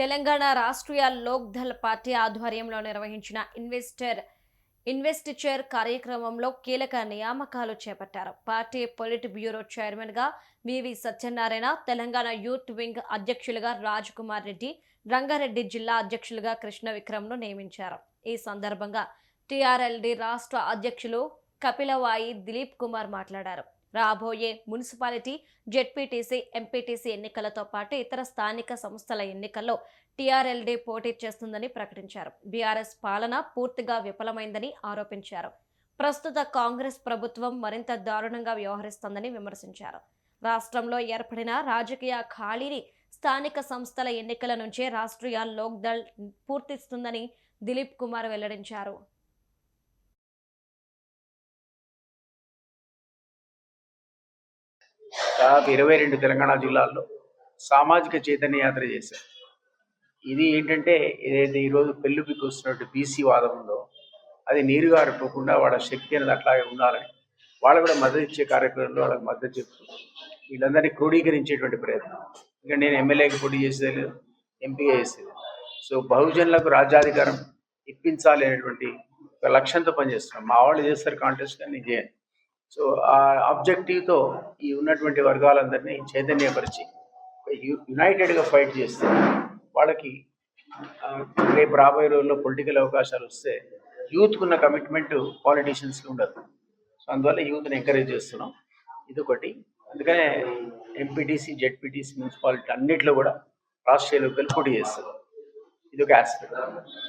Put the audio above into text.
Telangana Rashtriya Lok Dal party ఆధ్వర్యంలో నిర్వహించిన investiture కార్యక్రమంలో కీలక నియామకాలు చేపట్టారు. పార్టీ పొలిట్ బ్యూరో చైర్మన్ గా వివి సత్యనారాయణ, తెలంగాణ యూత్ వింగ్ అధ్యక్షులుగా రాజ్ కుమార్ రెడ్డి, రంగారెడ్డి జిల్లా అధ్యక్షులుగా కృష్ణ విక్రమ్ను నియమించారు. ఈ సందర్భంగా టీఆర్ఎల్డీ రాష్ట్ర అధ్యక్షులు కపిలవాయి దిలీప్ కుమార్ మాట్లాడారు. రాబోయే మున్సిపాలిటీ, జెడ్పీటీసీ, ఎంపీటీసీ ఎన్నికలతో పాటు ఇతర స్థానిక సంస్థల ఎన్నికల్లో టీఆర్ఎల్డీ పోటీ చేస్తుందని ప్రకటించారు. బీఆర్ఎస్ పాలన పూర్తిగా విఫలమైందని ఆరోపించారు. ప్రస్తుత కాంగ్రెస్ ప్రభుత్వం మరింత దారుణంగా వ్యవహరిస్తోందని విమర్శించారు. రాష్ట్రంలో ఏర్పడిన రాజకీయ ఖాళీని స్థానిక సంస్థల ఎన్నికల నుంచే రాష్ట్రీయ లోక్ దళ్ పూర్తిస్తుందని దిలీప్ కుమార్ వెల్లడించారు. దాదాపు 22 తెలంగాణ జిల్లాల్లో సామాజిక చైతన్య యాత్ర చేశారు. ఇది ఏంటంటే ఏదైతే ఈరోజు పెళ్ళికి వస్తున్నట్టు బీసీ వాదం ఉందో అది నీరు గారిపోకుండా వాళ్ళ శక్తి అనేది అట్లాగే ఉండాలని వాళ్ళు కూడా మద్దతు ఇచ్చే కార్యక్రమంలో వాళ్ళకి మద్దతు చెప్తూ వీళ్ళందరినీ క్రోడీకరించేటువంటి ప్రయత్నం. ఇంకా నేను ఎమ్మెల్యేకి పోటీ చేసేది లేదు, ఎంపీగా చేసేది. సో బహుజనులకు రాజ్యాధికారం ఇప్పించాలి అనేటువంటి ఒక లక్ష్యంతో పనిచేస్తున్నాం. మా వాళ్ళు చేస్తారు కాంటెస్ట్, కానీ నేను చేయను. సో ఆ ఆబ్జెక్టివ్తో ఈ ఉన్నటువంటి వర్గాలందరినీ చైతన్యపరిచి యునైటెడ్గా ఫైట్ చేస్తే వాళ్ళకి రేపు రాబోయే రోజుల్లో పొలిటికల్ అవకాశాలు వస్తే యూత్కున్న కమిట్మెంట్ పాలిటీషియన్స్కి ఉండదు. సో అందువల్ల యూత్ని ఎంకరేజ్ చేస్తున్నాం. ఇదొకటి. అందుకనే ఎంపీటీసీ, జెడ్పీటీసీ, మున్సిపాలిటీ అన్నింటిలో కూడా రాష్ట్రీయ లోకల్ పోటీ చేస్తారు. ఇదొక ఆస్పెక్ట్.